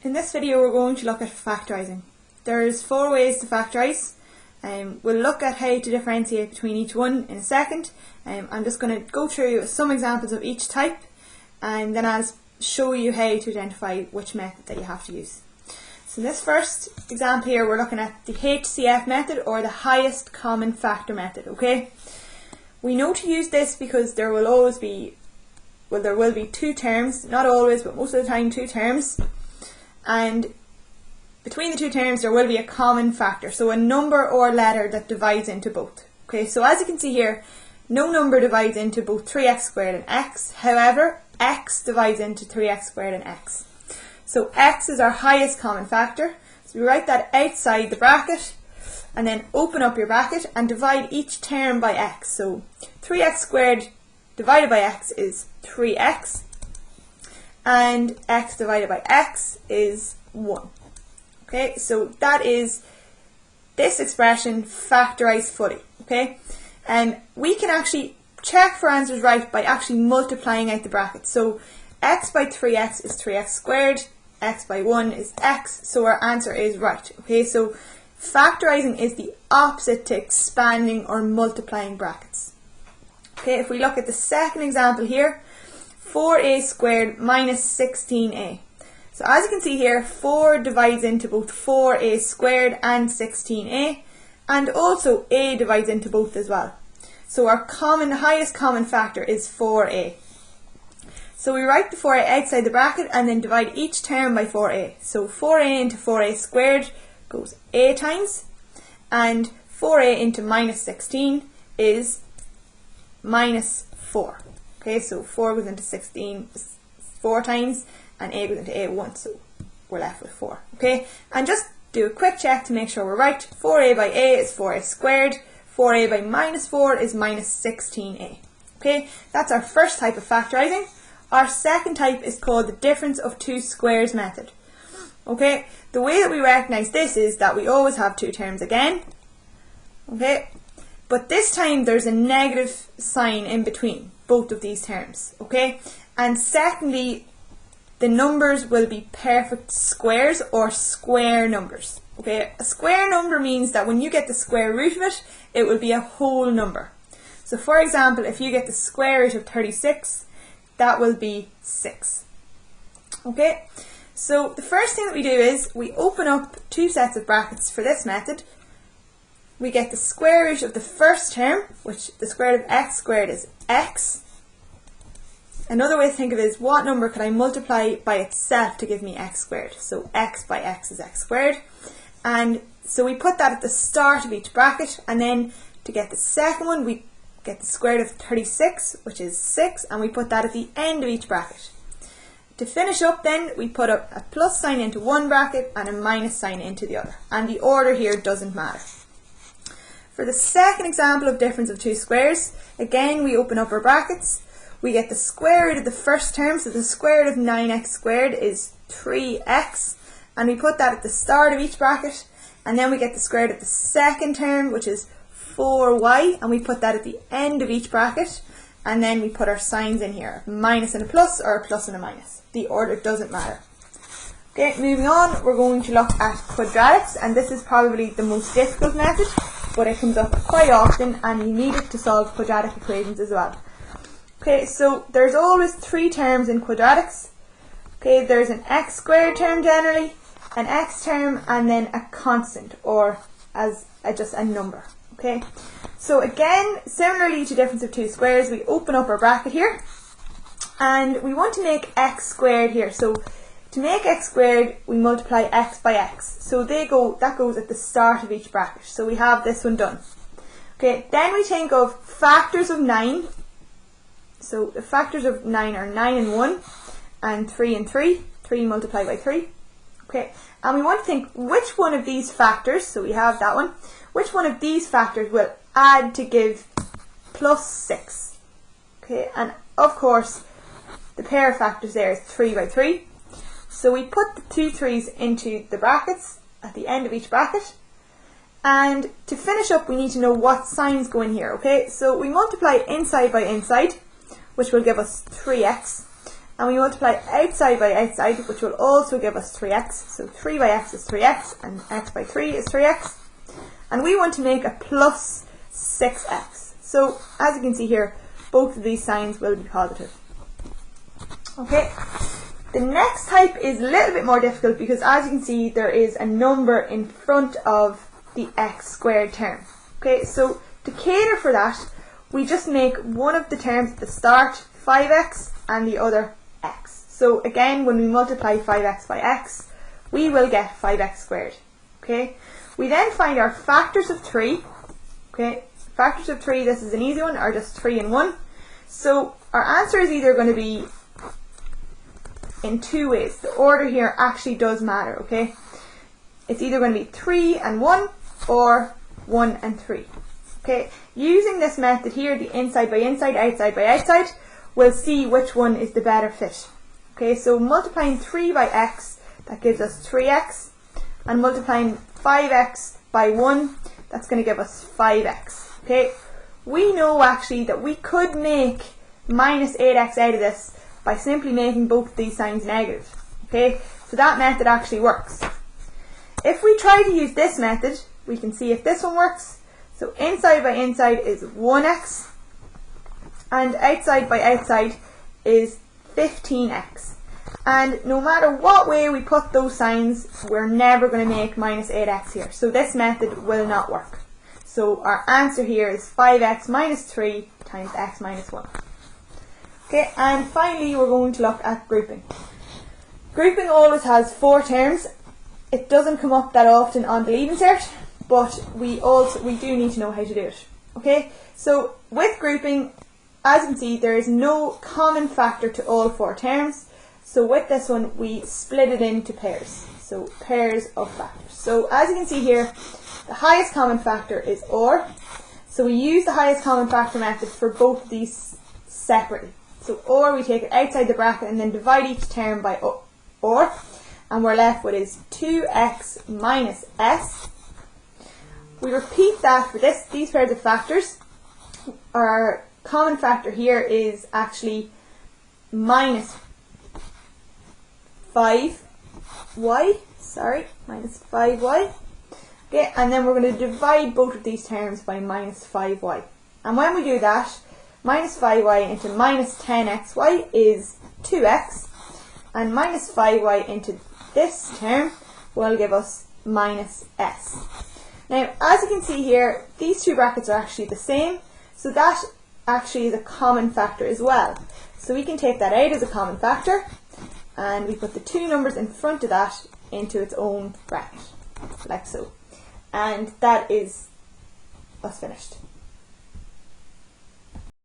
In this video we're going to look at factorising. There's 4 ways to factorise. We'll look at how to differentiate between each one in a second. I'm just going to go through some examples of each type and then I'll show you how to identify which method that you have to use. So in this first example here we're looking at the HCF method, or the highest common factor method. Okay, we know to use this because there will always be, well, there will be 2 terms, not always but most of the time 2 terms. And between the 2 terms there will be a common factor, so a number or letter that divides into both. Okay, so as you can see here, no number divides into both 3x squared and x, however x divides into 3x squared and x. So x is our highest common factor, so we write that outside the bracket and then open up your bracket and divide each term by x. So 3x squared divided by x is 3x, and x divided by x is 1. Okay, so that is this expression factorised fully. Okay, and we can actually check for answers right by actually multiplying out the brackets. So x by 3x is 3x squared, x by 1 is x, so our answer is right. Okay, so factorising is the opposite to expanding or multiplying brackets. Okay, if we look at the second example here, 4a squared minus 16a. So as you can see here, 4 divides into both 4a squared and 16a, and also a divides into both as well. So our highest common factor is 4a. So we write the 4a outside the bracket and then divide each term by 4a. So 4a into 4a squared goes a times, and 4a into minus 16 is minus 4. Okay, so 4 goes into 16 4 times, and a goes into a once, so we're left with 4. Okay, and just do a quick check to make sure we're right. 4a by a is 4a squared, 4a by minus 4 is minus 16a. Okay, that's our first type of factorising. Our second type is called the difference of 2 squares method. Okay, the way that we recognise this is that we always have 2 terms again. Okay, but this time there's a negative sign in between both of these terms. Okay, and secondly, the numbers will be perfect squares or square numbers. Okay, a square number means that when you get the square root of it, it will be a whole number. So for example, if you get the square root of 36, that will be 6. Okay, so the first thing that we do is we open up 2 sets of brackets for this method. We get the square root of the first term, which the square root of x squared is x. Another way to think of it is, what number could I multiply by itself to give me x squared? So x by x is x squared. And so we put that at the start of each bracket, and then to get the second one we get the square root of 36, which is 6, and we put that at the end of each bracket. To finish up then, we put a plus sign into one bracket and a minus sign into the other, and the order here doesn't matter. For the second example of difference of 2 squares, again we open up our brackets. We get the square root of the first term, so the square root of 9x squared is 3x, and we put that at the start of each bracket, and then we get the square root of the second term, which is 4y, and we put that at the end of each bracket, and then we put our signs in here, a minus and a plus, or a plus and a minus. The order doesn't matter. Okay, moving on, we're going to look at quadratics, and this is probably the most difficult method, but it comes up quite often and you need it to solve quadratic equations as well. Okay, so there's always 3 terms in quadratics. Okay, there's an x squared term generally, an x term, and then a constant, or as just a number. Okay, so again, similarly to difference of 2 squares, we open up our bracket here, and we want to make x squared here. So to make x squared, we multiply x by x. So that goes at the start of each bracket. So we have this one done. Okay, then we think of factors of 9. So the factors of 9 are 9 and 1, and 3 and 3. 3 multiplied by 3. Okay, and we want to think which one of these factors, so we have that one, which one of these factors will add to give plus 6. Okay, and of course the pair of factors there is 3 by 3. So we put the 2 3's into the brackets at the end of each bracket, and to finish up we need to know what signs go in here. Okay, so we multiply inside by inside, which will give us 3x, and we multiply outside by outside, which will also give us 3x. So 3 by x is 3x, and x by 3 is 3x. And we want to make a plus 6x. So as you can see here, both of these signs will be positive. Okay, the next type is a little bit more difficult because as you can see there is a number in front of the x squared term. Okay, so to cater for that, we just make one of the terms at the start 5x and the other x. So again, when we multiply 5x by x, we will get 5x squared. Okay, we then find our factors of 3. Okay, factors of 3, this is an easy one, are just 3 and 1. So our answer is either going to be in two ways. The order here actually does matter, okay? It's either going to be 3 and 1 or 1 and 3. Okay, using this method here, the inside by inside, outside by outside, we'll see which one is the better fit. Okay, so multiplying 3 by x, that gives us 3x, and multiplying 5x by 1, that's going to give us 5x. Okay, we know actually that we could make minus 8x out of this by simply making both of these signs negative. Okay, so that method actually works. If we try to use this method, we can see if this one works. So inside by inside is 1x, and outside by outside is 15x. And no matter what way we put those signs, we're never going to make minus 8x here. So this method will not work. So our answer here is 5x minus 3 times x minus 1. Okay, and finally we're going to look at grouping. Grouping always has 4 terms. It doesn't come up that often on the leaving cert, but we do need to know how to do it. Okay, so with grouping, as you can see, there is no common factor to all 4 terms. So with this one, we split it into pairs. So pairs of factors. So as you can see here, the highest common factor is OR. So we use the highest common factor method for both of these separately. So OR, we take it outside the bracket and then divide each term by OR. And we're left with is 2x minus s. We repeat that for these pairs of factors. Our common factor here is actually minus 5y. Minus 5y. Okay, and then we're going to divide both of these terms by minus 5y. And when we do that, minus 5y into minus 10xy is 2x, and minus 5y into this term will give us minus s. Now, as you can see here, these two brackets are actually the same, so that actually is a common factor as well. So we can take that out as a common factor, and we put the two numbers in front of that into its own bracket, like so. And that is us finished.